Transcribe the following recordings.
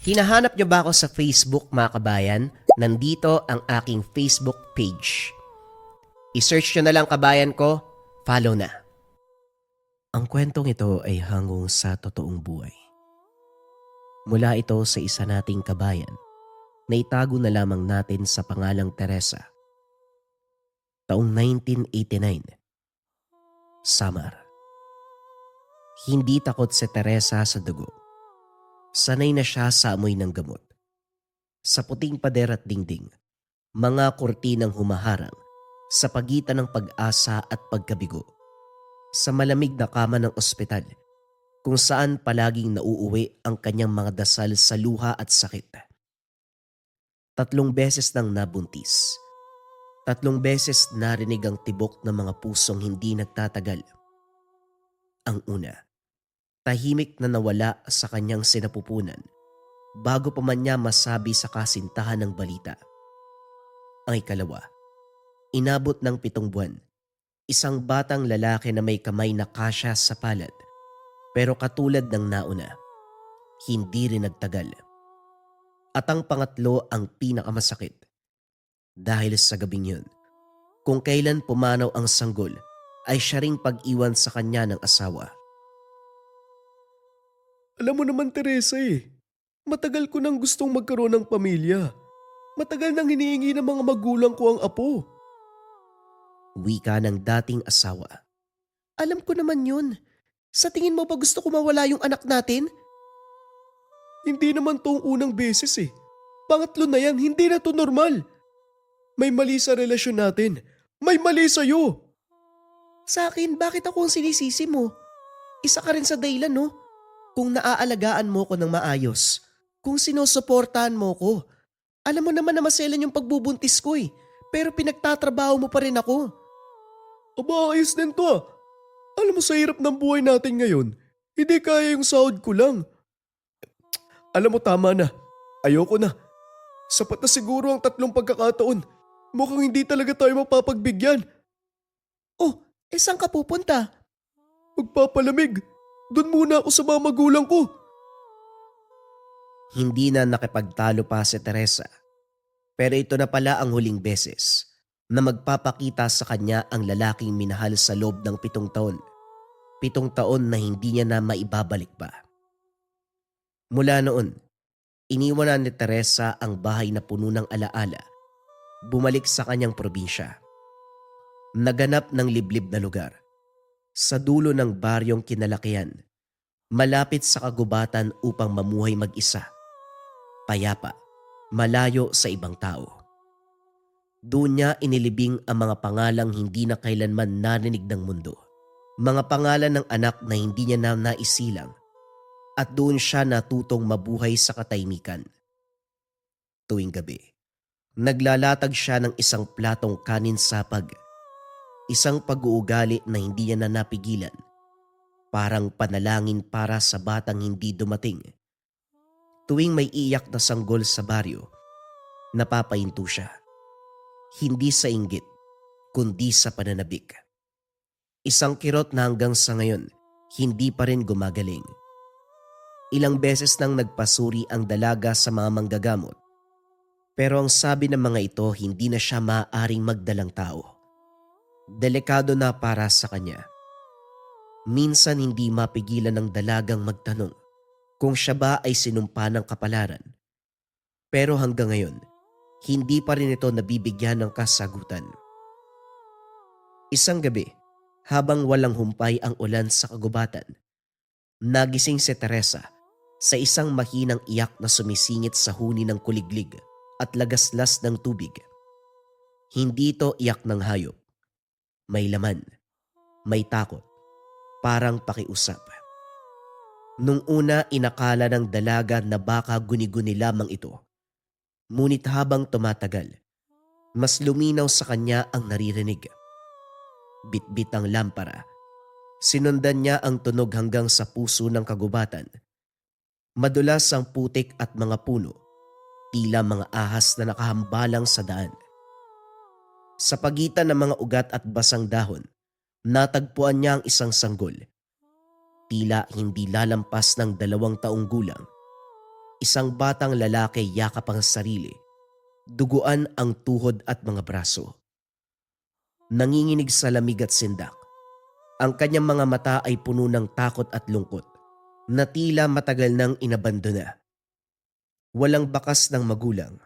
Hinahanap niyo ba ako sa Facebook, mga kabayan? Nandito ang aking Facebook page. I-search niyo na lang, kabayan ko, follow na. Ang kwentong ito ay hangong sa totoong buhay. Mula ito sa isa nating kabayan na itago na lamang natin sa pangalang Teresa. Taong 1989, Samar. Hindi takot si Teresa sa dugo. Sanay na siya sa amoy ng gamot. Sa puting pader at dingding, mga kurtinang humaharang sa pagitan ng pag-asa at pagkabigo. Sa malamig na kama ng ospital, kung saan palaging nauuwi ang kanyang mga dasal sa luha at sakit. 3 beses nang nabuntis. 3 beses narinig ang tibok ng mga pusong hindi nagtatagal. Ang una, tahimik na nawala sa kanyang sinapupunan bago pa man niya masabi sa kasintahan ng balita. Ang ikalawa, inabot ng 7 buwan, isang batang lalaki na may kamay na kasya sa palad, pero katulad ng nauna, hindi rin nagtagal. At ang pangatlo ang pinakamasakit, dahil sa gabing yun, kung kailan pumanaw ang sanggol ay siya ring pag-iwan sa kanya ng asawa. Alam mo naman, Teresa, matagal ko nang gustong magkaroon ng pamilya. Matagal nang hinihingi ng mga magulang ko ang apo. Wika ng dating asawa. Alam ko naman yun. Sa tingin mo ba gusto ko mawala yung anak natin? Hindi naman to ang unang beses Pangatlo na yan, hindi na to normal. May mali sa relasyon natin. May mali sa'yo. Sa akin, bakit ako ang sinisisi mo? Isa ka rin sa dahilan, no? Kung naaalagaan mo ko ng maayos, kung sinusuportahan mo ko, alam mo naman na maselan yung pagbubuntis ko pero pinagtatrabaho mo pa rin ako. Aba, ayos din to Alam mo, sa hirap ng buhay natin ngayon, hindi kaya yung sahod ko lang. Alam mo, tama na. Ayoko na. Sapat na siguro ang 3 pagkakataon. Mukhang hindi talaga tayo mapapagbigyan. Oh, saan ka pupunta? Magpapalamig. Doon muna ako sa mga magulang ko. Hindi na nakipagtalo pa si Teresa. Pero ito na pala ang huling beses na magpapakita sa kanya ang lalaking minahal sa loob ng 7 taon. 7 taon na hindi niya na maibabalik pa. Mula noon, iniwanan ni Teresa ang bahay na puno ng alaala. Bumalik sa kanyang probinsya. Naganap ng liblib na lugar. Sa dulo ng baryong kinalakihan, malapit sa kagubatan upang mamuhay mag-isa. Payapa, malayo sa ibang tao. Doon niya inilibing ang mga pangalang hindi na kailanman narinig ng mundo. Mga pangalan ng anak na hindi niya na naisilang. At doon siya natutong mabuhay sa katahimikan. Tuwing gabi, naglalatag siya ng isang platong kanin sapag. Isang pag-uugali na hindi niya na napigilan. Parang panalangin para sa batang hindi dumating. Tuwing may iyak na sanggol sa baryo, napapahinto siya. Hindi sa inggit, kundi sa pananabik. Isang kirot na hanggang sa ngayon, hindi pa rin gumagaling. Ilang beses nang nagpasuri ang dalaga sa mga manggagamot. Pero ang sabi ng mga ito, hindi na siya maaaring magdalang tao. Delikado na para sa kanya. Minsan hindi mapigilan ng dalagang magtanong kung siya ba ay sinumpa ng kapalaran. Pero hanggang ngayon, hindi pa rin ito nabibigyan ng kasagutan. Isang gabi, habang walang humpay ang ulan sa kagubatan, nagising si Teresa sa isang mahinang iyak na sumisingit sa huni ng kuliglig at lagaslas ng tubig. Hindi ito iyak ng hayop. May laman, may takot, parang pakiusap. Nung una inakala ng dalaga na baka guni-guni lamang ito. Ngunit habang tumatagal, mas luminaw sa kanya ang naririnig. Bitbit ang lampara. Sinundan niya ang tunog hanggang sa puso ng kagubatan. Madulas ang putik at mga puno, tila mga ahas na nakahambalang sa daan. Sa pagitan ng mga ugat at basang dahon, natagpuan niya ang isang sanggol. Tila hindi lalampas ng 2 taong gulang. Isang batang lalaki yakap ang sarili, duguan ang tuhod at mga braso. Nanginginig sa lamig at sindak. Ang kanyang mga mata ay puno ng takot at lungkot na tila matagal nang inabandona. Walang bakas ng magulang,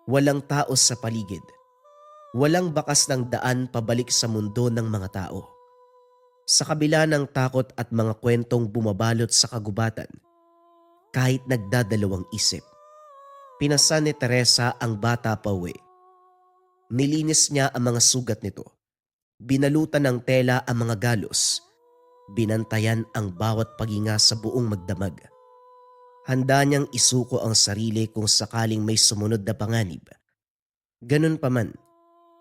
walang tao sa paligid, walang bakas ng daan pabalik sa mundo ng mga tao. Sa kabila ng takot at mga kwentong bumabalot sa kagubatan, kahit nagdadalawang isip, pinasa ni Teresa ang bata pauwi. Nilinis niya ang mga sugat nito. Binalutan ng tela ang mga galos. Binantayan ang bawat paghinga sa buong magdamag. Handa niyang isuko ang sarili kung sakaling may sumunod na panganib. Ganun pa man,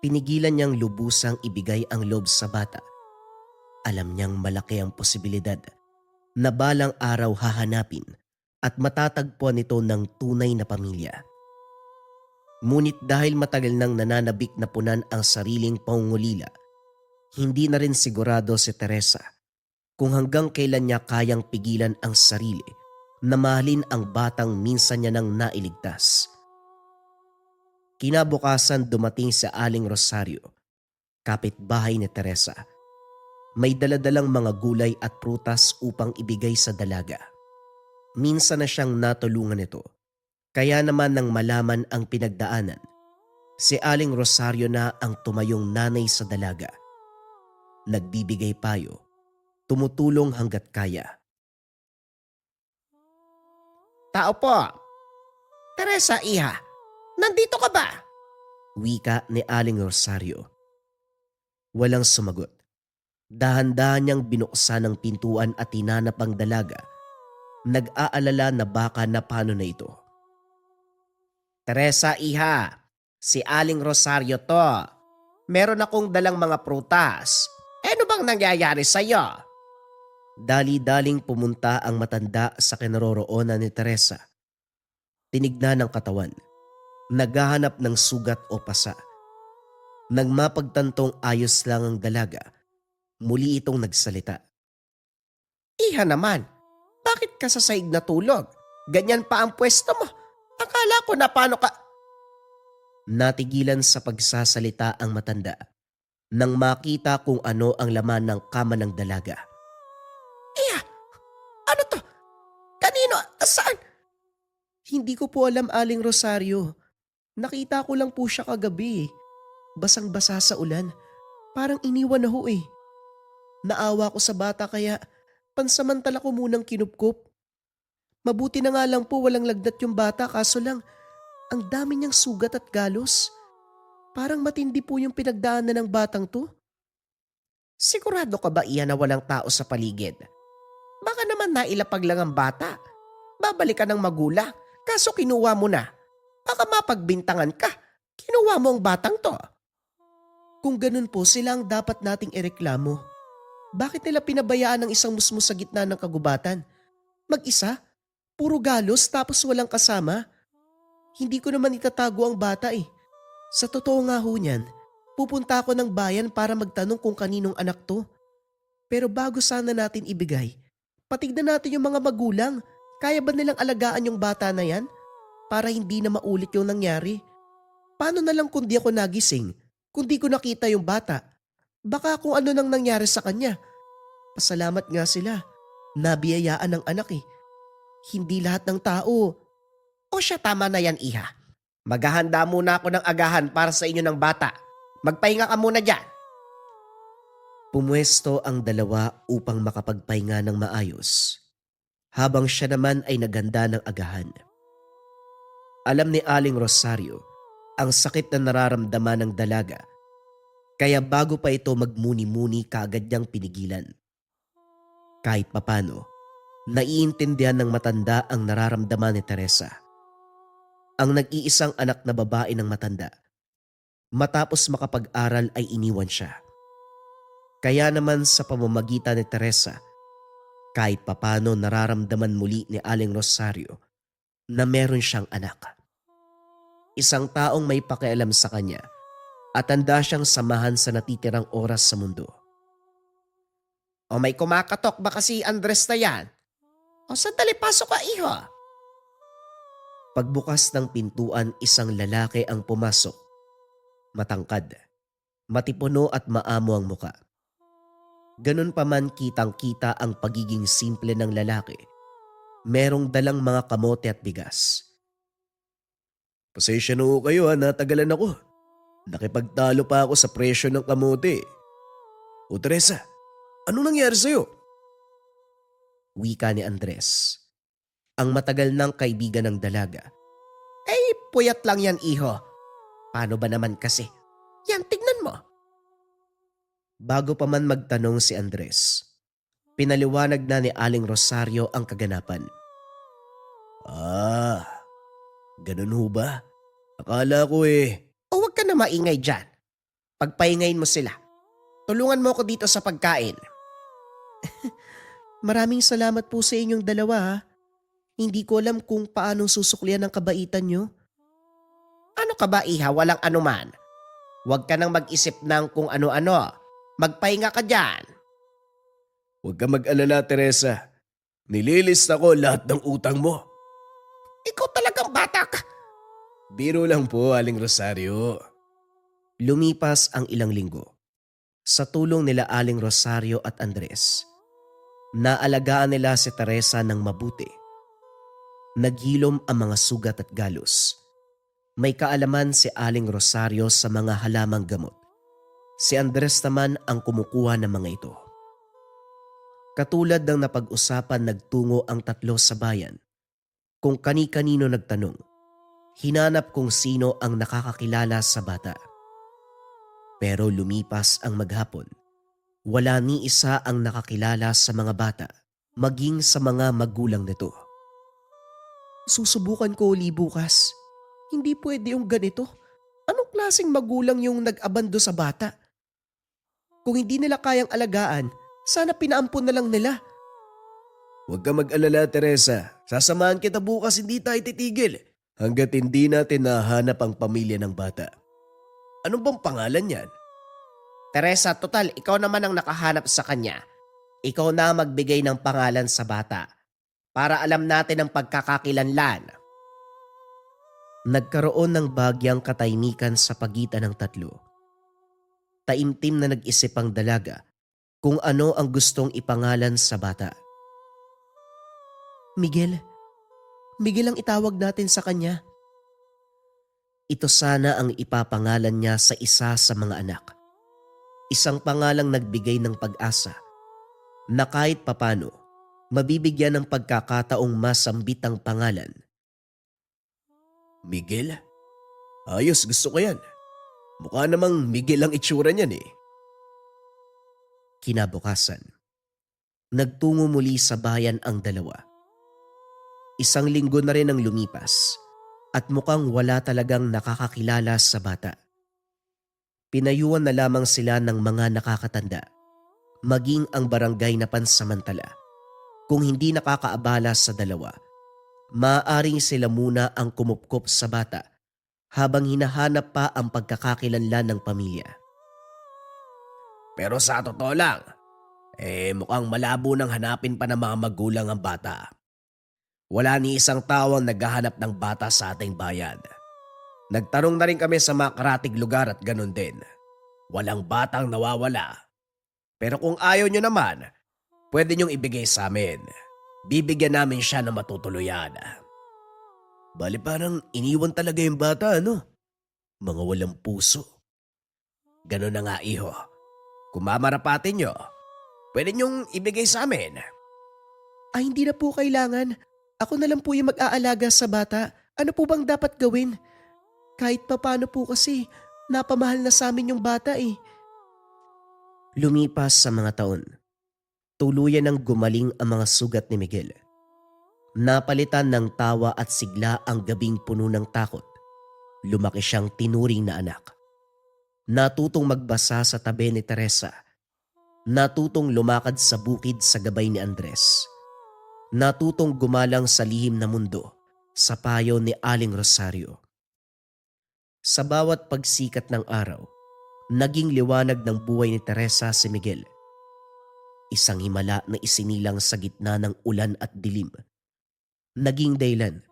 pinigilan niyang lubusang ibigay ang loob sa bata. Alam niyang malaki ang posibilidad na balang araw hahanapin at matatagpuan nito ng tunay na pamilya. Ngunit dahil matagal nang nananabik na punan ang sariling pangungulila, hindi na rin sigurado si Teresa kung hanggang kailan niya kayang pigilan ang sarili na mahalin ang batang minsan niya nang nailigtas. Kinabukasan dumating si Aling Rosario, kapitbahay ni Teresa. May daladalang mga gulay at prutas upang ibigay sa dalaga. Minsan na siyang natulungan nito, kaya naman nang malaman ang pinagdaanan, si Aling Rosario na ang tumayong nanay sa dalaga. Nagbibigay payo, tumutulong hanggat kaya. Tao po. Teresa, iha. Nandito ka ba? Wika ni Aling Rosario. Walang sumagot. Dahan-dahan niyang binuksan ang pintuan at hinanap ang dalaga. Nag-aalala na baka na paano na ito. Teresa, iha. Si Aling Rosario to. Meron akong dalang mga prutas. Ano bang nangyayari sa'yo? Dali-daling pumunta ang matanda sa kinaroroonan ni Teresa. Tinignan ang katawan. Naghahanap ng sugat o pasa. Nang mapagtantong ayos lang ang dalaga, muli itong nagsalita. Iha naman, bakit ka sa saig natulog? Ganyan pa ang pwesto mo. Akala ko na paano ka... Natigilan sa pagsasalita ang matanda nang makita kung ano ang laman ng kama ng dalaga. Iha, ano to? Kanino? Saan? Hindi ko po alam, Aling Rosario. Nakita ko lang po siya kagabi. Basang-basa sa ulan. Parang iniwan na ho eh. Naawa ko sa bata kaya pansamantala ko munang kinupkop. Mabuti na nga lang po walang lagnat yung bata kaso lang ang dami niyang sugat at galos. Parang matindi po yung pinagdaanan ng batang to. Sigurado ka ba iyan na walang tao sa paligid? Baka naman nailapag lang ang bata. Babalik ka ng magulang, kaso kinuha mo na. Baka mapagbintangan ka. Kinuha mo ang batang to. Kung ganun po, sila ang dapat nating ireklamo. Bakit nila pinabayaan ng isang musmus sa gitna ng kagubatan? Mag-isa? Puro galos tapos walang kasama? Hindi ko naman itatago ang bata eh. Sa totoo nga ho niyan, pupunta ako ng bayan para magtanong kung kaninong anak to. Pero bago sana natin ibigay, patignan natin yung mga magulang. Kaya ba nilang alagaan yung bata na yan? Para hindi na maulit yung nangyari. Paano na lang kung di ako nagising? Kung di ko nakita yung bata? Baka kung ano nang nangyari sa kanya. Pasalamat nga sila. Nabiyayaan ng anak eh. Hindi lahat ng tao. O siya, tama na yan, iha. Maghahanda muna ako ng agahan para sa inyo ng bata. Magpahinga ka muna dyan. Pumwesto ang dalawa upang makapagpahinga ng maayos. Habang siya naman ay naghanda ng agahan. Alam ni Aling Rosario ang sakit na nararamdaman ng dalaga. Kaya bago pa ito magmuni-muni kaagad niyang pinigilan. Kahit papano, naiintindihan ng matanda ang nararamdaman ni Teresa. Ang nag-iisang anak na babae ng matanda. Matapos makapag-aral ay iniwan siya. Kaya naman sa pamamagitan ni Teresa, kahit papano nararamdaman muli ni Aling Rosario na meron siyang anak. Isang taong may pakialam sa kanya at handa siyang samahan sa natitirang oras sa mundo. O may kumakatok ba kasi Andres na yan? O sandali, pasok ka, iho. Pagbukas ng pintuan, isang lalaki ang pumasok. Matangkad, matipuno at maamo ang muka. Ganun pa man kitang-kita ang pagiging simple ng lalaki. Merong dalang mga kamote at bigas. Pasensya na ho kayo ha, natagalan ako. Nakipagtalo pa ako sa presyo ng kamote. O Teresa, anong nangyari sa'yo? Wika ni Andres, ang matagal ng kaibigan ng dalaga. Puyat lang yan, iho. Paano ba naman kasi? Yan, tignan mo. Bago pa man magtanong si Andres, pinaliwanag na ni Aling Rosario ang kaganapan. Ah, ganun ho ba? Akala ko O wag ka na maingay dyan. Pagpahingayin mo sila. Tulungan mo ako dito sa pagkain. Maraming salamat po sa inyong dalawa ha. Hindi ko alam kung paanong susuklian ang kabaitan nyo. Ano ka ba, iha? Walang anuman. Huwag ka nang mag-isip ng kung ano-ano. Magpahinga ka dyan. Huwag ka mag-alala, Teresa. Nililista ko lahat ng utang mo. Ikaw talagang bata ka. Biro lang po, Aling Rosario. Lumipas ang ilang linggo. Sa tulong nila Aling Rosario at Andres, naalagaan nila si Teresa ng mabuti. Naghilom ang mga sugat at galos. May kaalaman si Aling Rosario sa mga halamang gamot. Si Andres naman ang kumukuha ng mga ito. Katulad ng napag-usapan, nagtungo ang tatlo sa bayan. Kung kani-kanino nagtanong, hinanap kung sino ang nakakakilala sa bata. Pero lumipas ang maghapon. Wala ni isa ang nakakilala sa mga bata, maging sa mga magulang nito. Susubukan ko uli bukas. Hindi pwede yung ganito. Anong klaseng magulang yung nag-abando sa bata? Kung hindi nila kayang alagaan, sana pinaampun na lang nila. Huwag ka mag-alala, Teresa. Sasamahan kita bukas, hindi tayo titigil. Hanggat hindi natin nahanap ang pamilya ng bata. Ano bang pangalan niyan? Teresa, total, ikaw naman ang nakahanap sa kanya. Ikaw na magbigay ng pangalan sa bata para alam natin ang pagkakakilanlan. Nagkaroon ng bagyang katahimikan sa pagitan ng tatlo. Taimtim na nag-isip ang dalaga kung ano ang gustong ipangalan sa bata. Miguel ang itawag natin sa kanya. Ito sana ang ipapangalan niya sa isa sa mga anak. Isang pangalang nagbigay ng pag-asa na kahit papano mabibigyan ng pagkakataong masambit ang pangalan. Miguel? Ayos, gusto ko yan. Mukha namang Miguel ang itsura niyan eh. Kinabukasan, nagtungo muli sa bayan ang dalawa. Isang linggo na rin ang lumipas at mukhang wala talagang nakakakilala sa bata. Pinayuan na lamang sila ng mga nakakatanda, maging ang barangay na pansamantala. Kung hindi nakakaabala sa dalawa, maaaring sila muna ang kumupkop sa bata habang hinahanap pa ang pagkakakilanlan ng pamilya. Pero sa totoo lang, mukhang malabo nang hanapin pa ng mga magulang ang bata. Wala ni isang tao ang naghahanap ng bata sa ating bayan. Nagtanong na rin kami sa mga karatig lugar at ganun din. Walang batang nawawala. Pero kung ayaw nyo naman, pwede nyong ibigay sa amin. Bibigyan namin siya ng matutuluyan. Bali parang iniwan talaga yung bata, ano? Mga walang puso. Ganun na nga, iho. Kung mamarapatin nyo, pwede nyong ibigay sa amin. Ay, hindi na po kailangan. Ako na lang po yung mag-aalaga sa bata. Ano po bang dapat gawin? Kahit papano po kasi, napamahal na sa amin yung bata eh. Lumipas sa mga taon, tuluyan ng gumaling ang mga sugat ni Miguel. Napalitan ng tawa at sigla ang gabing puno ng takot. Lumaki siyang tinuring na anak. Natutong magbasa sa tabi ni Teresa. Natutong lumakad sa bukid sa gabay ni Andres. Natutong gumalang sa lihim na mundo sa payo ni Aling Rosario. Sa bawat pagsikat ng araw, naging liwanag ng buhay ni Teresa si Miguel. Isang himala na isinilang sa gitna ng ulan at dilim. Naging daylan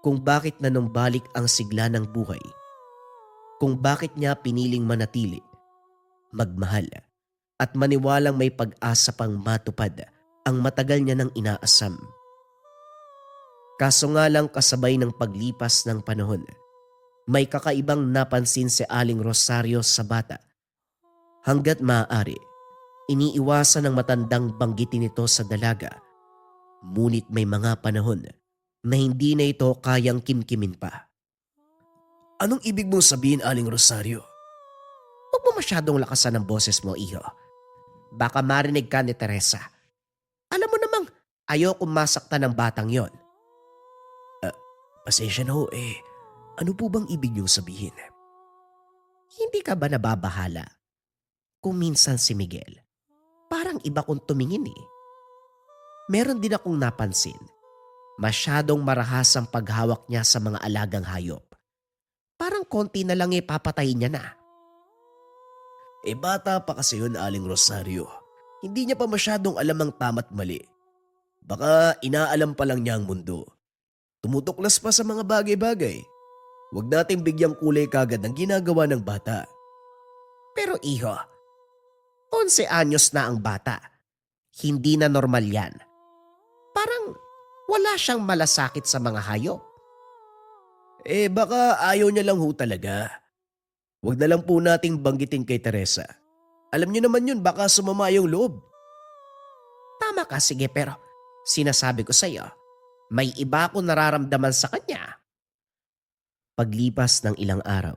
kung bakit nanumbalik ang sigla ng buhay, kung bakit niya piniling manatili, magmahal, at maniwalang may pag-asa pang matupad ang matagal niya nang inaasam. Kaso nga lang kasabay ng paglipas ng panahon, may kakaibang napansin si Aling Rosario sa bata. Hanggat maaari, iniiwasan ng matandang banggitin ito sa dalaga. Ngunit may mga panahon na hindi na ito kayang kimkimin pa. Anong ibig mong sabihin, Aling Rosario? Huwag mo masyadong lakasan ang boses mo, iho. Baka marinig ka ni Teresa. Alam mo namang ayokong masaktan ng batang yon. Pasensya na ho Ano po bang ibig niyong sabihin? Hindi ka ba nababahala? Kung minsan si Miguel, parang iba kong tumingin eh. Meron din akong napansin. Masyadong marahas ang paghawak niya sa mga alagang hayop. Parang konti na lang papatayin niya na. Bata pa kasi yun, Aling Rosario. Hindi niya pa masyadong alam ang tama't mali. Baka inaalam pa lang niya ang mundo. Tumutuklas pa sa mga bagay-bagay. Huwag nating bigyang kulay kagad ang ginagawa ng bata. Pero iho, 11 anyos na ang bata. Hindi na normal yan. Parang wala siyang malasakit sa mga hayop. Baka ayaw niya lang ho talaga. Huwag na lang po nating banggitin kay Teresa. Alam niyo naman yun, baka sumama yung loob. Tama ka, sige, pero sinasabi ko sa'yo, may iba akong nararamdaman sa kanya. Paglipas ng ilang araw,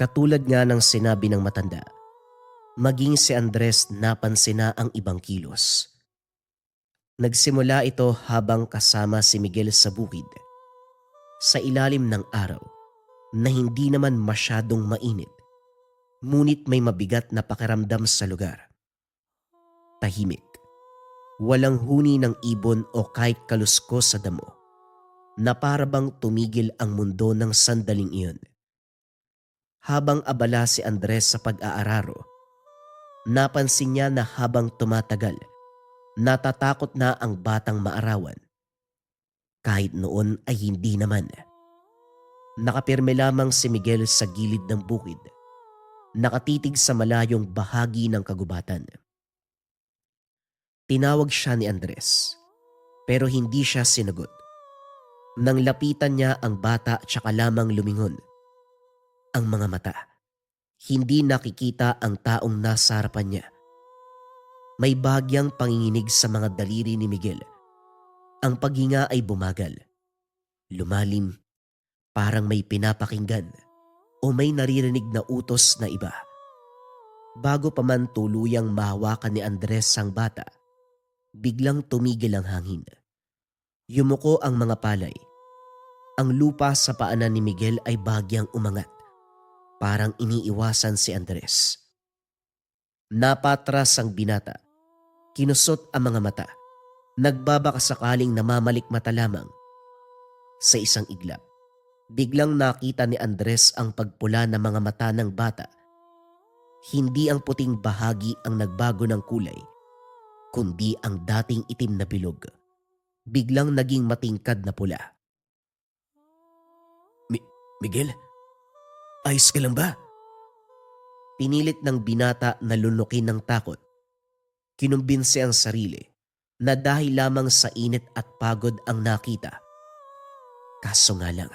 katulad nga ng sinabi ng matanda, maging si Andres napansin na ang ibang kilos. Nagsimula ito habang kasama si Miguel sa bukid, sa ilalim ng araw na hindi naman masyadong mainit, ngunit may mabigat na pakiramdam sa lugar. Tahimik, walang huni ng ibon o kahit kaluskos sa damo, na para bang tumigil ang mundo ng sandaling iyon. Habang abala si Andres sa pag-aararo, napansin niya na habang tumatagal, natatakot na ang batang maarawan. Kahit noon ay hindi naman. Nakapirme lamang si Miguel sa gilid ng bukid, nakatitig sa malayong bahagi ng kagubatan. Tinawag siya ni Andres, pero hindi siya sinagot. Nang lapitan niya ang bata tsaka lamang lumingon. Ang mga mata, hindi nakikita ang taong nasa harapan niya. May bagyang panginginig sa mga daliri ni Miguel. Ang paghinga ay bumagal, lumalim, parang may pinapakinggan o may naririnig na utos na iba. Bago pa man tuluyang mahawakan ni Andres ang bata, biglang tumigil ang hangin. Yumuko ang mga palay. Ang lupa sa paanan ni Miguel ay bagyang umangat. Parang iniiwasan si Andres. Napatras ang binata. Kinusot ang mga mata. Nagbabaka sakaling namamalikmata lamang. Sa isang iglap, biglang nakita ni Andres ang pagpula ng mga mata ng bata. Hindi ang puting bahagi ang nagbago ng kulay, kundi ang dating itim na bilog. Biglang naging matingkad na pula. Miguel, ayos ka lang ba? Pinilit ng binata na lunukin ng takot. Kinumbinse ang sarili na dahil lamang sa init at pagod ang nakita. Kaso nga lang,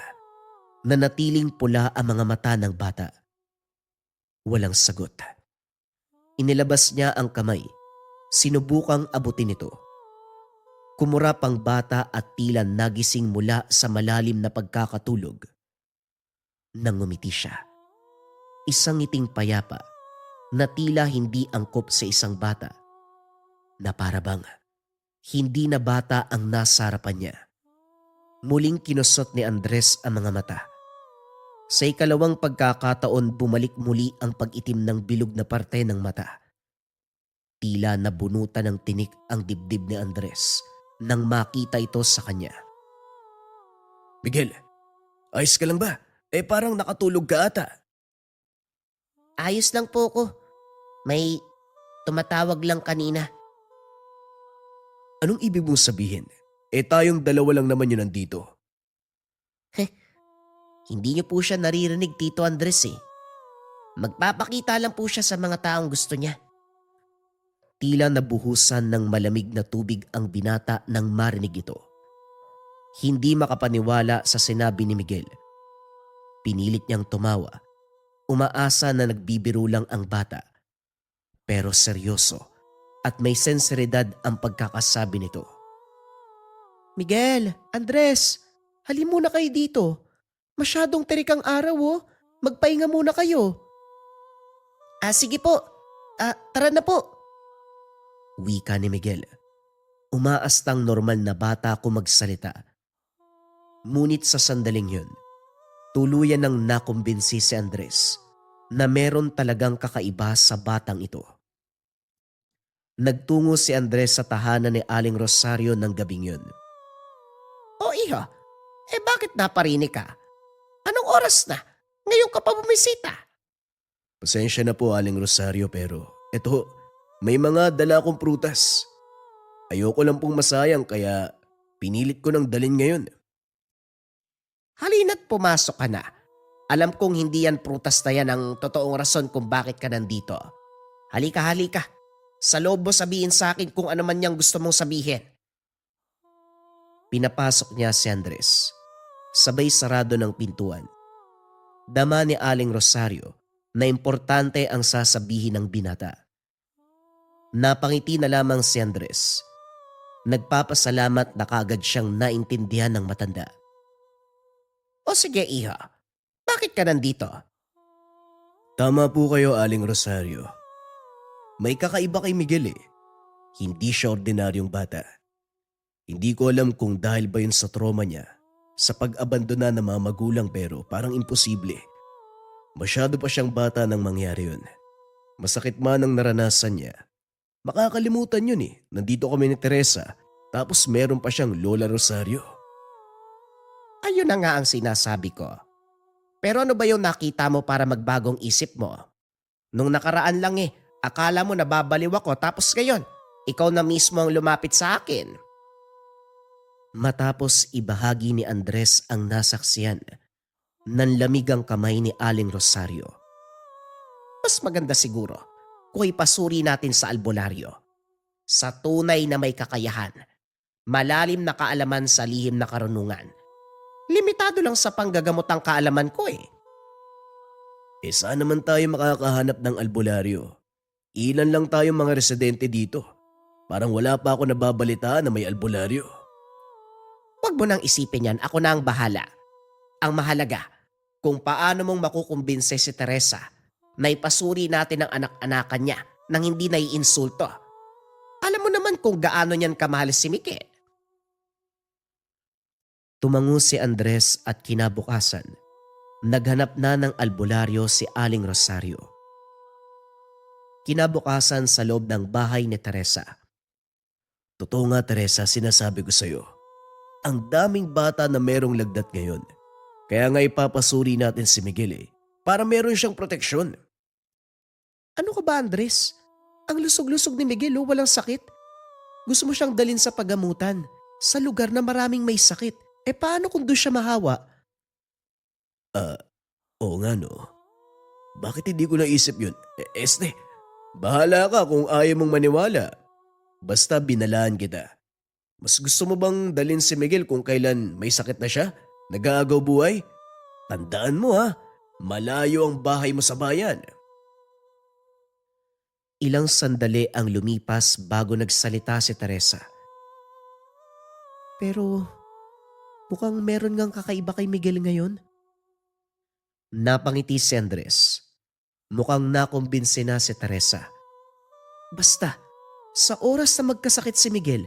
nanatiling pula ang mga mata ng bata. Walang sagot. Inilabas niya ang kamay, sinubukang abutin ito. Kumurap ang bata at tila nagising mula sa malalim na pagkakatulog. Nangumiti siya. Isang ngiting payapa na tila hindi angkop sa isang bata, na para bang hindi na bata ang nasa harapan niya. Muling kinusot ni Andres ang mga mata. Sa ikalawang pagkakataon, bumalik muli ang pag-itim ng bilog na parte ng mata. Tila nabunutan ng tinik ang dibdib ni Andres nang makita ito sa kanya. Miguel, ayos ka lang ba? Parang nakatulog ka ata. Ayos lang po ko. May tumatawag lang kanina. Anong ibig mong sabihin? Tayong dalawa lang naman yun nandito. Hindi niyo po siya naririnig, Tito Andres eh. Magpapakita lang po siya sa mga taong gusto niya. Tila nabuhusan ng malamig na tubig ang binata nang marinig ito. Hindi makapaniwala sa sinabi ni Miguel. Pinilit niyang tumawa. Umaasa na nagbibiro lang ang bata. Pero seryoso at may senseridad ang pagkakasabi nito. Miguel, Andres, halin muna kayo dito. Masyadong terik ang araw oh. Magpahinga muna kayo. Sige po. Tara na po. Wika ni Miguel. Umaastang normal na bata kung magsalita. Ngunit sa sandaling yun, tuluyan nang nakumbinsi si Andres na meron talagang kakaiba sa batang ito. Nagtungo si Andres sa tahanan ni Aling Rosario ng gabing yun. O iho, bakit naparinig ka? Anong oras na? Ngayon ka pa bumisita. Pasensya na po, Aling Rosario, pero eto, may mga dala akong prutas. Ayoko lang pong masayang kaya pinilit ko nang dalhin ngayon. Halina't pumasok ka na. Alam kong hindi yan prutas na yan ang totoong rason kung bakit ka nandito. Halika, halika. Sa loob mo sabihin sa akin kung ano man niyang gusto mong sabihin. Pinapasok niya si Andres. Sabay sarado ng pintuan. Dama ni Aling Rosario na importante ang sasabihin ng binata. Napangiti na lamang si Andres. Nagpapasalamat na kaagad siyang naintindihan ng matanda. O sige iha, bakit ka nandito? Tama po kayo, Aling Rosario. May kakaiba kay Miguel eh. Hindi siya ordinaryong bata. Hindi ko alam kung dahil ba yun sa trauma niya, sa pag-abandona ng mga magulang pero parang imposible. Masyado pa siyang bata nang mangyari yun. Masakit man ang naranasan niya. Makakalimutan yun eh. Nandito kami ni Teresa tapos meron pa siyang Lola Rosario. Ayun na nga ang sinasabi ko. Pero ano ba yung nakita mo para magbagong isip mo? Nung nakaraan lang akala mo nababaliw ako tapos ngayon, ikaw na mismo ang lumapit sa akin. Matapos ibahagi ni Andres ang nasaksiyan, nanlamig ang kamay ni Aling Rosario. Mas maganda siguro kung ipasuri natin sa albularyo. Sa tunay na may kakayahan, malalim na kaalaman sa lihim na karunungan. Limitado lang sa panggagamot ang kaalaman ko Saan naman tayo makakahanap ng albularyo? Ilan lang tayong mga residente dito. Parang wala pa ako nababalitaan na may albularyo. Huwag mo nang isipin yan, ako na ang bahala. Ang mahalaga, kung paano mong makukumbinse si Teresa na ipasuri natin ang anak-anakan niya nang hindi naiinsulto. Alam mo naman kung gaano niyan kamahal si Miguel. Tumango si Andres at kinabukasan, naghanap na ng albularyo si Aling Rosario. Kinabukasan sa loob ng bahay ni Teresa. Totoo nga, Teresa, sinasabi ko sa'yo. Ang daming bata na merong lagdat ngayon. Kaya nga ipapasuri natin si Miguel para meron siyang proteksyon. Ano ka ba, Andres? Ang lusog-lusog ni Miguel walang sakit. Gusto mo siyang dalhin sa pagamutan sa lugar na maraming may sakit. Paano kung doon siya mahawa? Oo nga no. Bakit hindi ko naisip yun? Bahala ka kung ayaw mong maniwala. Basta binalaan kita. Mas gusto mo bang dalhin si Miguel kung kailan may sakit na siya? Nag-aagaw buhay? Tandaan mo malayo ang bahay mo sa bayan. Ilang sandali ang lumipas bago nagsalita si Teresa. Pero mukhang meron ngang kakaiba kay Miguel ngayon. Napangiti si Andres. Mukhang nakumbinsi na si Teresa. Basta, sa oras na magkasakit si Miguel,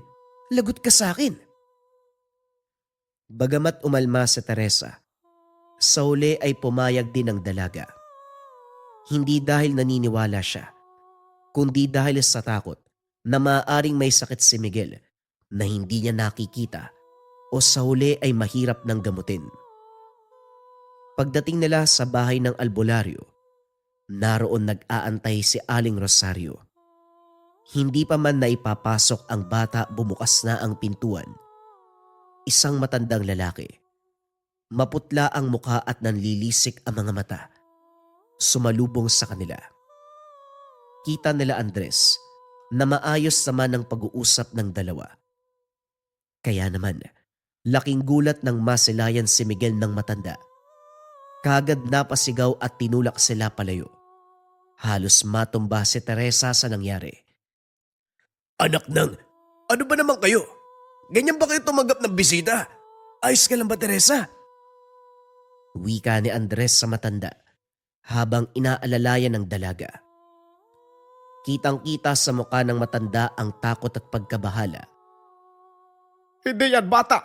lagot ka sa akin. Bagamat umalma si Teresa, sa huli ay pumayag din ang dalaga. Hindi dahil naniniwala siya, kundi dahil sa takot na maaaring may sakit si Miguel na hindi niya nakikita o sa huli ay mahirap nang gamutin. Pagdating nila sa bahay ng albularyo, naroon nag-aantay si Aling Rosario. Hindi pa man naipapasok ang bata, bumukas na ang pintuan. Isang matandang lalaki. Maputla ang muka at nanlilisik ang mga mata. Sumalubong sa kanila. Kita nila Andres na maayos naman ang pag-uusap ng dalawa. Kaya naman, laking gulat ng masilayan si Miguel ng matanda. Kagad napasigaw at tinulak sila palayo. Halos matumba si Teresa sa nangyari. Anak ng, ano ba naman kayo? Ganyan ba kayo tumanggap ng bisita? Ayos ka lang ba, Teresa? Wika ni Andres sa matanda habang inaalalayan ng dalaga. Kitang-kita sa mukha ng matanda ang takot at pagkabahala. Hindi yan, bata.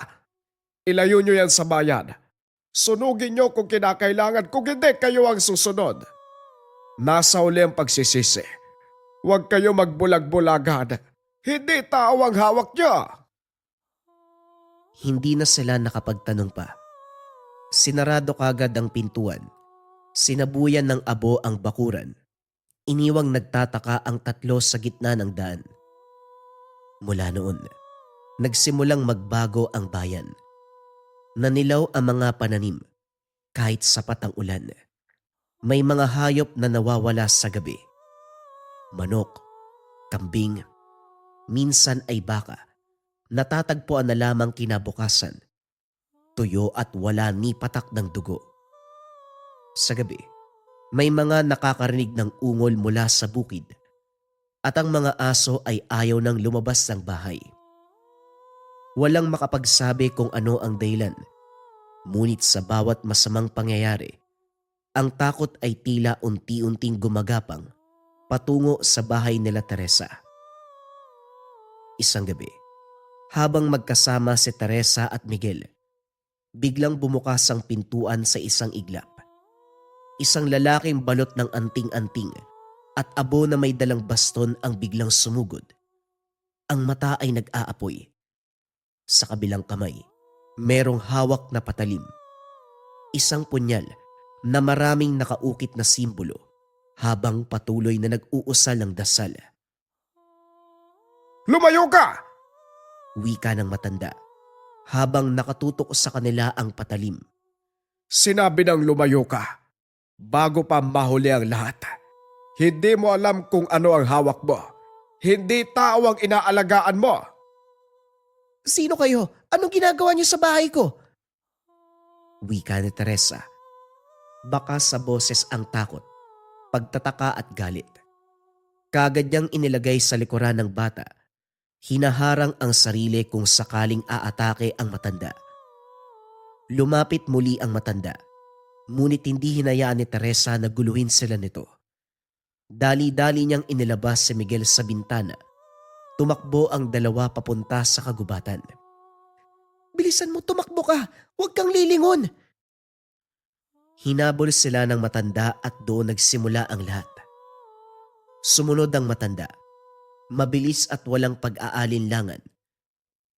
Ilayo nyo yan sa bayan. Sunugin nyo kung kinakailangan, kung hindi kayo ang susunod. Nasa uli ang pagsisisi. Huwag kayo magbulag-bulagan. Hindi tao ang hawak nyo. Hindi na sila nakapagtanong pa. Sinarado kagad ang pintuan. Sinabuyan ng abo ang bakuran. Iniwang nagtataka ang tatlo sa gitna ng daan. Mula noon, nagsimulang magbago ang bayan. Nanilaw ang mga pananim kahit sapat ang ulan. May mga hayop na nawawala sa gabi. Manok, kambing, minsan ay baka. Natatagpuan na lamang kinabukasan. Tuyo at wala ni patak ng dugo. Sa gabi, may mga nakakarinig ng ungol mula sa bukid at ang mga aso ay ayaw nang lumabas ng bahay. Walang makapagsabi kung ano ang dahilan, ngunit sa bawat masamang pangyayari, ang takot ay tila unti-unting gumagapang patungo sa bahay nila Teresa. Isang gabi, habang magkasama si Teresa at Miguel, biglang bumukas ang pintuan sa isang iglap. Isang lalaking balot ng anting-anting at abo na may dalang baston ang biglang sumugod. Ang mata ay nag-aapoy. Sa kabilang kamay, merong hawak na patalim. Isang punyal na maraming nakaukit na simbolo habang patuloy na nag-uusal ng dasal. Lumayo ka! Wika ng matanda habang nakatutok sa kanila ang patalim. Sinabi ng lumayo ka. Bago pa mahuli ang lahat. Hindi mo alam kung ano ang hawak mo. Hindi tao ang inaalagaan mo. Sino kayo? Anong ginagawa niyo sa bahay ko? Wika ni Teresa. Baka sa boses ang takot, pagtataka at galit. Kagad niyang inilagay sa likuran ng bata. Hinaharang ang sarili kung sakaling aatake ang matanda. Lumapit muli ang matanda. Ngunit hindi hinayaan ni Teresa na guluhin sila nito. Dali-dali niyang inilabas si Miguel sa bintana. Tumakbo ang dalawa papunta sa kagubatan. Bilisan mo, tumakbo ka. Huwag kang lilingon. Hinabol sila ng matanda at doon nagsimula ang lahat. Sumunod ang matanda. Mabilis at walang pag-aalinlangan.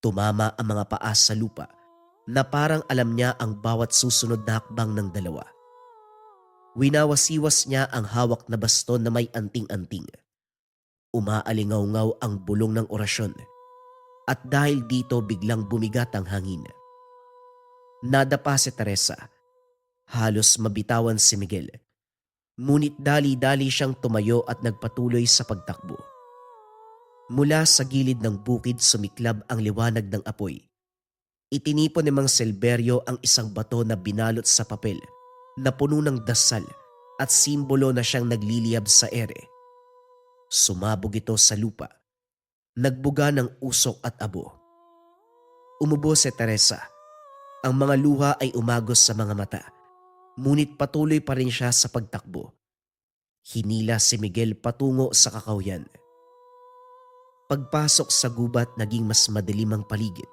Tumama ang mga paa sa lupa na parang alam niya ang bawat susunod na hakbang ng dalawa. Winawasiwas niya ang hawak na baston na may anting-anting. Umaalingaw-ngaw ang bulong ng orasyon at dahil dito biglang bumigat ang hangin. Nadapa si Teresa. Halos mabitawan si Miguel. Ngunit dali-dali siyang tumayo at nagpatuloy sa pagtakbo. Mula sa gilid ng bukid sumiklab ang liwanag ng apoy. Itinipon ni Mang Silverio ang isang bato na binalot sa papel na puno ng dasal at simbolo na siyang nagliliyab sa ere. Sumabog ito sa lupa. Nagbuga ng usok at abo. Umubo si Teresa. Ang mga luha ay umagos sa mga mata. Ngunit patuloy pa rin siya sa pagtakbo. Hinila si Miguel patungo sa kakawyan. Pagpasok sa gubat naging mas madilim ang paligid.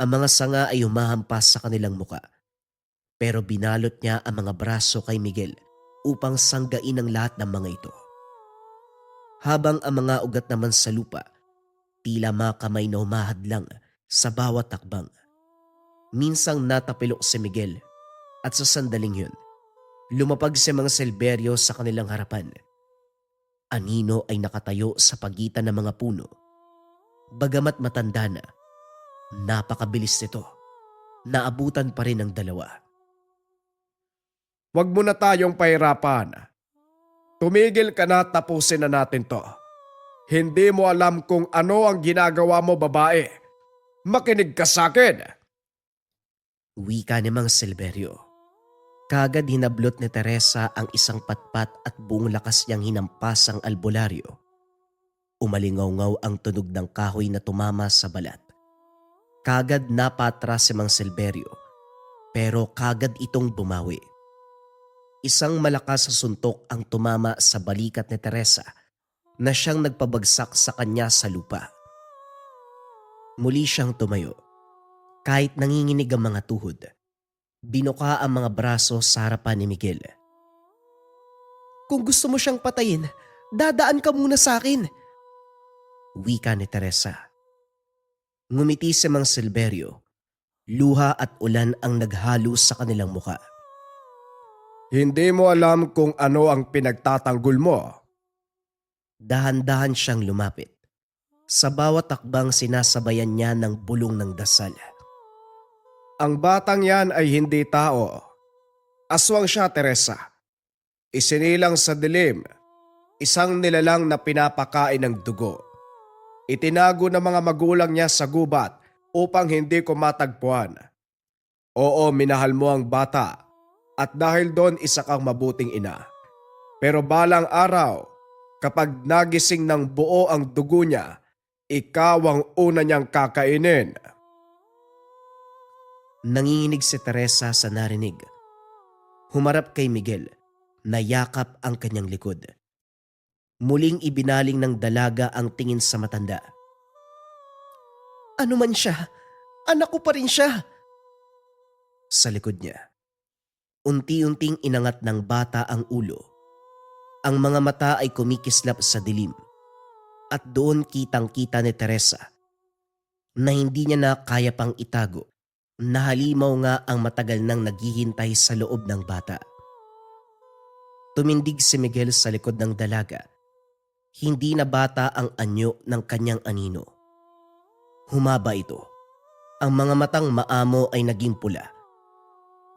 Ang mga sanga ay humahampas sa kanilang muka. Pero binalot niya ang mga braso kay Miguel upang sanggain ang lahat ng mga ito. Habang ang mga ugat naman sa lupa, tila mga kamay na humahadlang sa bawat takbang. Minsang natapilok si Miguel at sa sandaling yun, lumapag si Mang Silverio sa kanilang harapan. Anino ay nakatayo sa pagitan ng mga puno. Bagamat matanda na, napakabilis nito. Naabutan pa rin ng dalawa. Huwag mo na tayong pahirapan. Tumigil ka na, tapusin na natin to. Hindi mo alam kung ano ang ginagawa mo, babae. Makinig ka sa akin. Wika ni Mang Silverio. Kagad hinablot ni Teresa ang isang patpat at buong lakas niyang hinampas ang albularyo. Umalingaw-ngaw ang tunog ng kahoy na tumama sa balat. Kagad napatras si Mang Silverio, pero kagad itong bumawi. Isang malakas na suntok ang tumama sa balikat ni Teresa na siyang nagpabagsak sa kanya sa lupa. Muli siyang tumayo. Kahit nanginginig ang mga tuhod, binuka ang mga braso sa harapan ni Miguel. Kung gusto mo siyang patayin, dadaan ka muna sa akin. Wika ni Teresa. Ngumiti si Mang Silverio. Luha at ulan ang naghalo sa kanilang muka. Hindi mo alam kung ano ang pinagtatanggol mo. Dahan-dahan siyang lumapit. Sa bawat takbang sinasabayan niya ng bulong ng dasal. Ang batang yan ay hindi tao. Aswang siya, Teresa. Isinilang sa dilim. Isang nilalang na pinapakain ng dugo. Itinago ng mga magulang niya sa gubat upang hindi ko matagpuan. Oo, minahal mo ang bata at dahil doon isa kang mabuting ina. Pero balang araw, kapag nagising ng buo ang dugo niya, ikaw ang una niyang kakainin. Nanginginig si Teresa sa narinig. Humarap kay Miguel, nayakap ang kanyang likod. Muling ibinaling ng dalaga ang tingin sa matanda. Ano man siya, anak ko pa rin siya. Sa likod niya, unti-unting inangat ng bata ang ulo. Ang mga mata ay kumikislap sa dilim. At doon kitang-kita ni Teresa na hindi niya na kaya pang itago. Nahalimaw nga ang matagal nang naghihintay sa loob ng bata. Tumindig si Miguel sa likod ng dalaga. Hindi na bata ang anyo ng kanyang anino. Humaba ito. Ang mga matang maamo ay naging pula.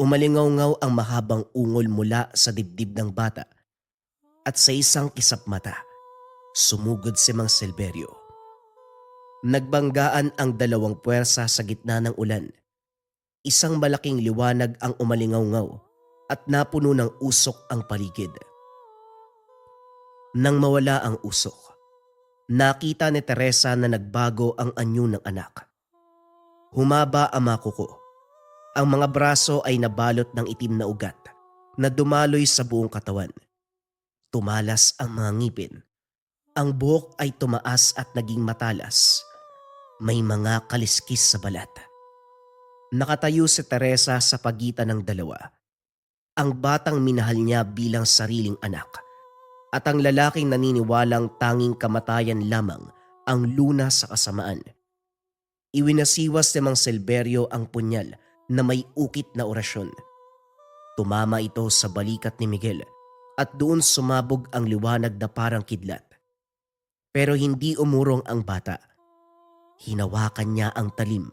Umalingaw-ngaw ang mahabang ungol mula sa dibdib ng bata. At sa isang kisap mata, sumugod si Mang Silverio. Nagbanggaan ang dalawang puwersa sa gitna ng ulan. Isang malaking liwanag ang umalingaw-ngaw at napuno ng usok ang paligid. Nang mawala ang usok, nakita ni Teresa na nagbago ang anyo ng anak. Humaba ang mga kuko. Ang mga braso ay nabalot ng itim na ugat na dumaloy sa buong katawan. Tumalas ang mga ngipin. Ang buhok ay tumaas at naging matalas. May mga kaliskis sa balat. Nakatayo si Teresa sa pagitan ng dalawa. Ang batang minahal niya bilang sariling anak. At ang lalaking naniniwalang tanging kamatayan lamang ang luna sa kasamaan. Iwinasiwas ni Mang Silverio ang punyal na may ukit na orasyon. Tumama ito sa balikat ni Miguel at doon sumabog ang liwanag na parang kidlat. Pero hindi umurong ang bata. Hinawakan niya ang talim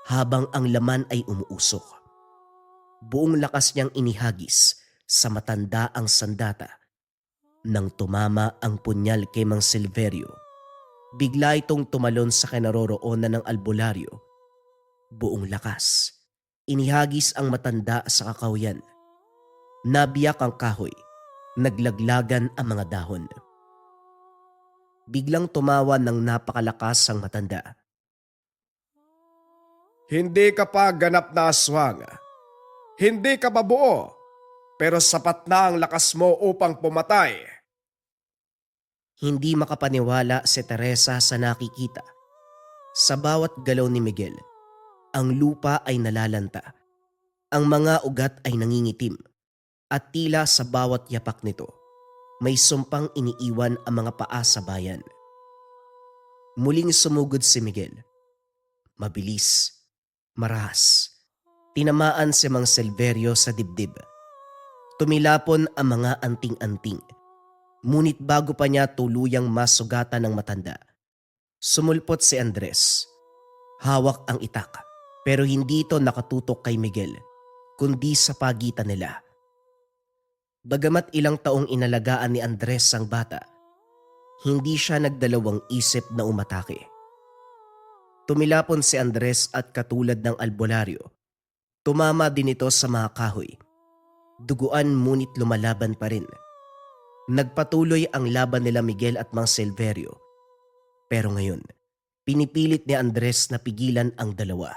habang ang laman ay umuusok. Buong lakas niyang inihagis sa matanda ang sandata. Nang tumama ang punyal kay Mang Silverio, bigla itong tumalon sa kinaroroonan ng albularyo. Buong lakas, inihagis ang matanda sa kakawyan. Nabiyak ang kahoy, naglaglagan ang mga dahon. Biglang tumawa ng napakalakas ang matanda. Hindi ka pa ganap na aswang. Hindi ka pa buo. Pero sapat na ang lakas mo upang pumatay. Hindi makapaniwala si Teresa sa nakikita. Sa bawat galaw ni Miguel, ang lupa ay nalalanta. Ang mga ugat ay nangingitim. At tila sa bawat yapak nito, may sumpang iniiwan ang mga paa sa bayan. Muling sumugod si Miguel. Mabilis, marahas. Tinamaan si Mang Silverio sa dibdib. Tumilapon ang mga anting-anting. Ngunit bago pa niya tuluyang masugatan ng matanda, sumulpot si Andres. Hawak ang itak. Pero hindi ito nakatutok kay Miguel, kundi sa pagitan nila. Bagamat ilang taong inalagaan ni Andres ang bata, hindi siya nagdalawang isip na umatake. Tumilapon si Andres at katulad ng albularyo, tumama din ito sa mga kahoy. Duguan ngunit lumalaban pa rin. Nagpatuloy ang laban nila Miguel at Mang Silverio. Pero ngayon, pinipilit ni Andres na pigilan ang dalawa.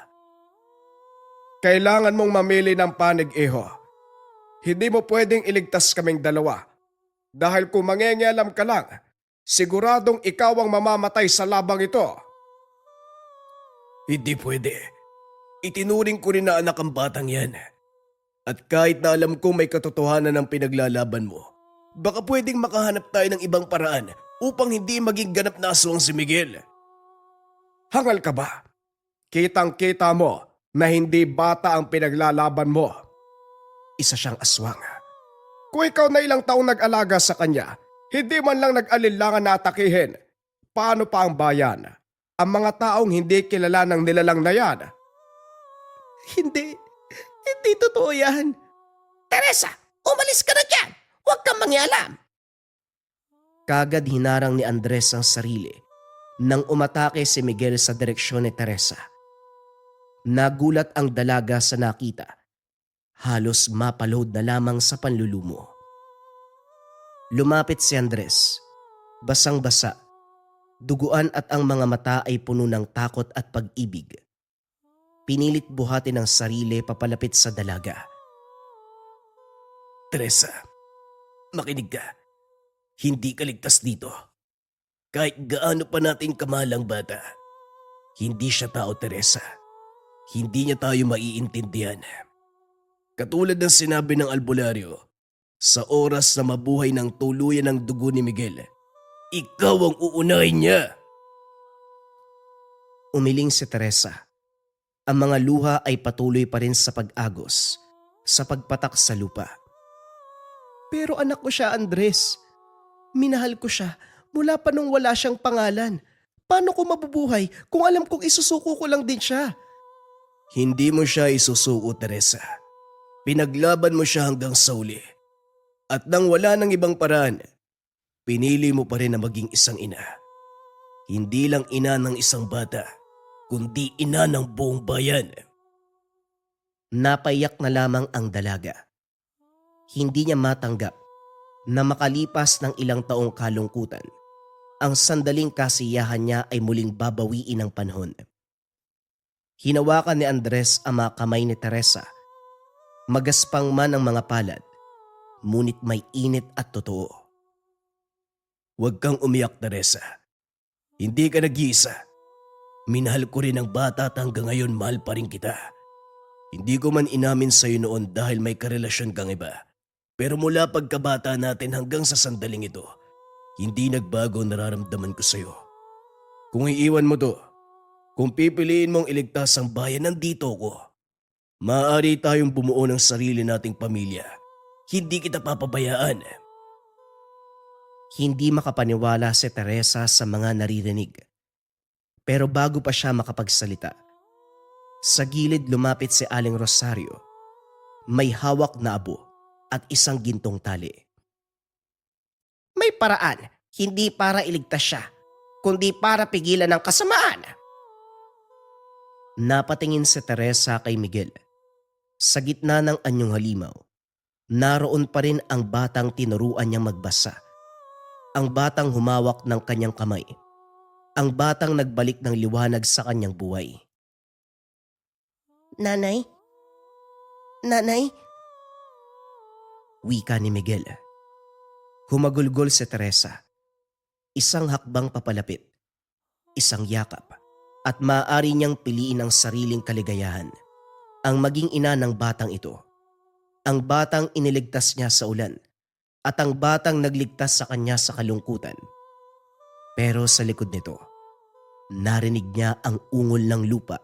Kailangan mong mamili ng panig, Iho. Hindi mo pwedeng iligtas kaming dalawa. Dahil kung mangengialam ka lang, siguradong ikaw ang mamamatay sa labang ito. Hindi pwede. Itinuring ko rin na anak ang batang yan. At kahit na alam ko may katotohanan ng pinaglalaban mo, baka pwedeng makahanap tayo ng ibang paraan upang hindi maging ganap na aswang si Miguel. Hangal ka ba? Kitang-kita mo na hindi bata ang pinaglalaban mo. Isa siyang aswang. Kung ikaw na ilang taong nag-alaga sa kanya, hindi man lang nag-alinlangan na atakihin, paano pa ang bayan? Ang mga taong hindi kilala ng nilalang na yan. Hindi totoo yan. Teresa, umalis ka na dyan. Huwag kang mangialam. Kagad hinarang ni Andres ang sarili nang umatake si Miguel sa direksyon ni Teresa. Nagulat ang dalaga sa nakita. Halos mapalood na lamang sa panlulumo. Lumapit si Andres, basang-basa. Duguan at ang mga mata ay puno ng takot at pag-ibig. Pinilit buhatin ang sarili papalapit sa dalaga. Teresa, makinig ka. Hindi ka ligtas dito. Kahit gaano pa nating kamalang bata. Hindi siya tao, Teresa. Hindi niya tayo maiintindihan. Katulad ng sinabi ng albularyo, sa oras na mabuhay ng tuluyan ng dugo ni Miguel, ikaw ang uunahin niya. Umiling si Teresa. Ang mga luha ay patuloy pa rin sa pag-agos, sa pagpatak sa lupa. Pero anak ko siya, Andres. Minahal ko siya mula pa nung wala siyang pangalan. Paano ko mabubuhay kung alam kong isusuko ko lang din siya? Hindi mo siya isusuko, Teresa. Pinaglaban mo siya hanggang sa uli. At nang wala ng ibang paraan, pinili mo pa rin na maging isang ina. Hindi lang ina ng isang bata, kundi ina ng buong bayan. Napaiyak na lamang ang dalaga. Hindi niya matanggap na makalipas ng ilang taong kalungkutan, ang sandaling kasiyahan niya ay muling babawiin ng panahon. Hinawakan ni Andres ang mga kamay ni Teresa. Magaspang man ang mga palad, ngunit may init at totoo. Huwag kang umiyak, Teresa. Hindi ka nag-iisa. Minahal ko rin ang bata at hanggang ngayon mahal pa rin kita. Hindi ko man inamin sa'yo noon dahil may karelasyon kang iba. Pero mula pagkabata natin hanggang sa sandaling ito, hindi nagbago ang nararamdaman ko sa'yo. Kung iiwan mo to, kung pipiliin mong iligtas ang bayan, nandito ko. Maaari tayong bumuo ng sarili nating pamilya. Hindi kita papabayaan. Hindi makapaniwala si Teresa sa mga naririnig. Pero bago pa siya makapagsalita, sa gilid lumapit si Aling Rosario. May hawak na abo at isang gintong tali. May paraan, hindi para iligtas siya, kundi para pigilan ng kasamaan. Napatingin si Teresa kay Miguel. Sa gitna ng anyong halimaw, naroon pa rin ang batang tinuruan niyang magbasa. Ang batang humawak ng kanyang kamay. Ang batang nagbalik ng liwanag sa kanyang buhay. Nanay? Nanay? Wika ni Miguel. Humagulgol si Teresa. Isang hakbang papalapit. Isang yakap. At maaari niyang piliin ang sariling kaligayahan. Ang maging ina ng batang ito. Ang batang iniligtas niya sa ulan. At ang batang nagligtas sa kanya sa kalungkutan. Pero sa likod nito, narinig niya ang ungol ng lupa.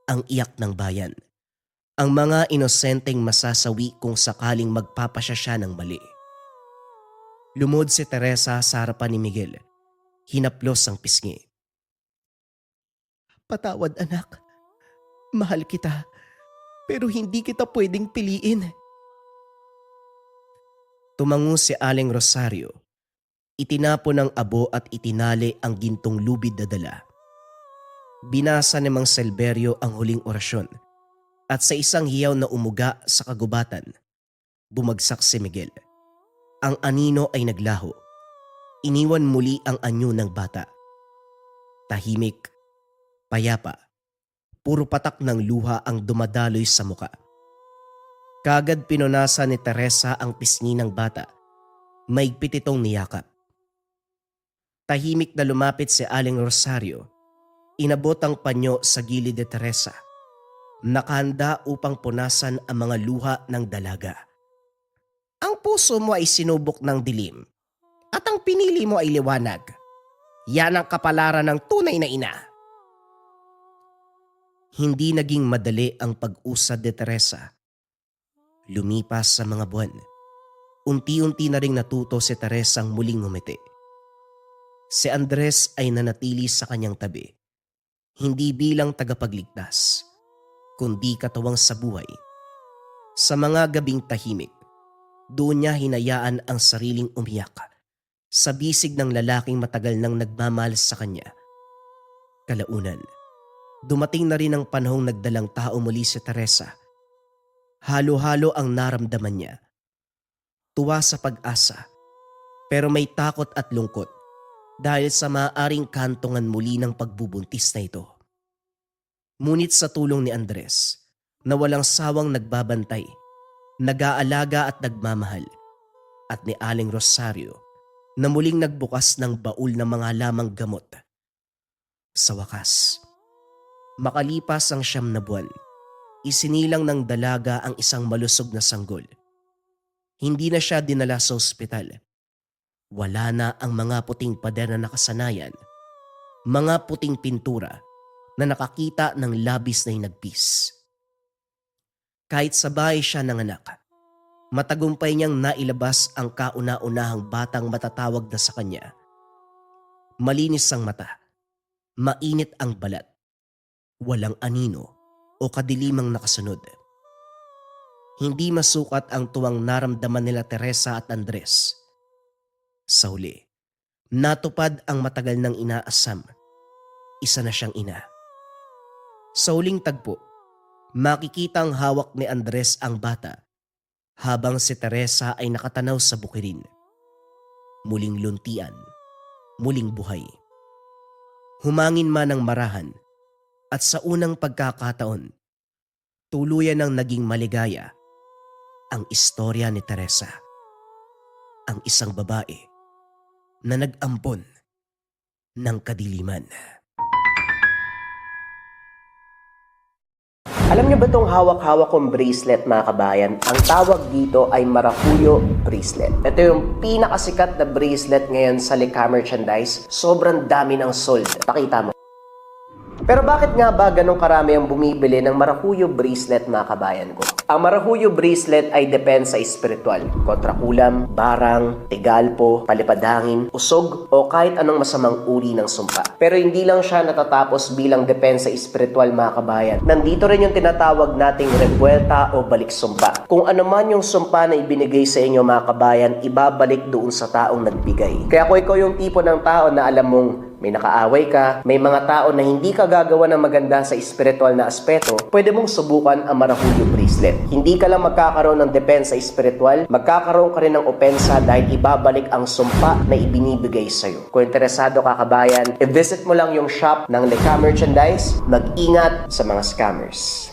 Ang iyak ng bayan. Ang mga inosenteng masasawi kung sakaling magpapasya siya ng mali. Lumod si Teresa sa harapan ni Miguel. Hinaplos ang pisngi. Patawad, anak. Mahal kita, pero hindi kita pwedeng piliin. Tumango si Aling Rosario. Itinapon ng abo at itinali ang gintong lubid na dala. Binasa ni Mang Silverio ang huling orasyon at sa isang hiyaw na umuga sa kagubatan, bumagsak si Miguel. Ang anino ay naglaho. Iniwan muli ang anyo ng bata. Tahimik, payapa, puro patak ng luha ang dumadaloy sa muka. Kagad pinunasan ni Teresa ang pisngi ng bata. Maigpit itong niyakap. Tahimik na lumapit si Aling Rosario. Inabot ang panyo sa gilid ni Teresa. Nakahanda upang punasan ang mga luha ng dalaga. Ang puso mo ay sinubok ng dilim at ang pinili mo ay liwanag. Yan ang kapalaran ng tunay na ina. Hindi naging madali ang pag-usad ni Teresa. Lumipas sa mga buwan. Unti-unti na ring natuto si Teresang muling ngumiti. Si Andres ay nanatili sa kanyang tabi. Hindi bilang tagapagligtas, kundi katuwang sa buhay. Sa mga gabing tahimik, doon niya hinayaan ang sariling umiyak sa bisig ng lalaking matagal nang nagmamahal sa kanya. Kalaunan, dumating na rin ang panahong nagdalang tao muli si Teresa. Halo-halo ang naramdaman niya. Tuwa sa pag-asa, pero may takot at lungkot dahil sa maaaring kantungan muli ng pagbubuntis na ito. Ngunit sa tulong ni Andres, na walang sawang nagbabantay, nag-aalaga at nagmamahal, at ni Aling Rosario, na muling nagbukas ng baul ng mga lamang gamot. Sa wakas, makalipas ang 9 na buwan, isinilang ng dalaga ang isang malusog na sanggol. Hindi na siya dinala sa ospital. Wala na ang mga puting pader na nakasanayan, mga puting pintura na nakakita ng labis na hinagpis. Kahit sa bahay siya nanganak, matagumpay niyang nailabas ang kauna-unahang batang matatawag na sa kanya. Malinis ang mata, mainit ang balat, walang anino o kadilimang nakasunod. Hindi masukat ang tuwang naramdaman nila Teresa at Andres. Sa huli, natupad ang matagal ng inaasam. Isa na siyang ina. Sa huling tagpo, makikita ang hawak ni Andres ang bata habang si Teresa ay nakatanaw sa bukirin. Muling luntian, muling buhay. Humangin man ang marahan at sa unang pagkakataon, tuluyan ng naging maligaya ang istorya ni Teresa. Ang isang babae na nag-ampon ng kadiliman. Alam niyo ba itong hawak-hawak kong bracelet, mga kabayan? Ang tawag dito ay Maracuyo bracelet. Ito yung pinakasikat na bracelet ngayon sa Lika Merchandise. Sobrang dami ng sold. Pakita mo. Pero bakit nga ba ganun karami ang bumibili ng Maracuyo bracelet, mga kabayan ko? Ang Maracuyo bracelet ay depensa espiritual, kontra kulam, barang, tigalpo, palipadangin, usog, o kahit anong masamang uri ng sumpa. Pero hindi lang siya natatapos bilang depensa espiritual, mga kabayan. Nandito rin yung tinatawag nating rebuelta o balik sumpa. Kung ano man yung sumpa na ibinigay sa inyo, mga kabayan, ibabalik doon sa taong nagbigay. Kaya kung ikaw yung tipo ng tao na alam mong may nakaaway ka, may mga tao na hindi ka gagawa ng maganda sa espiritual na aspeto, pwede mong subukan ang Maracuyo bracelet. Hindi ka lang magkakaroon ng depensa espiritual, magkakaroon ka rin ng opensa dahil ibabalik ang sumpa na ibinibigay sa'yo. Kung interesado ka, kabayan, i-visit mo lang yung shop ng Lika Merchandise. Mag-ingat sa mga scammers.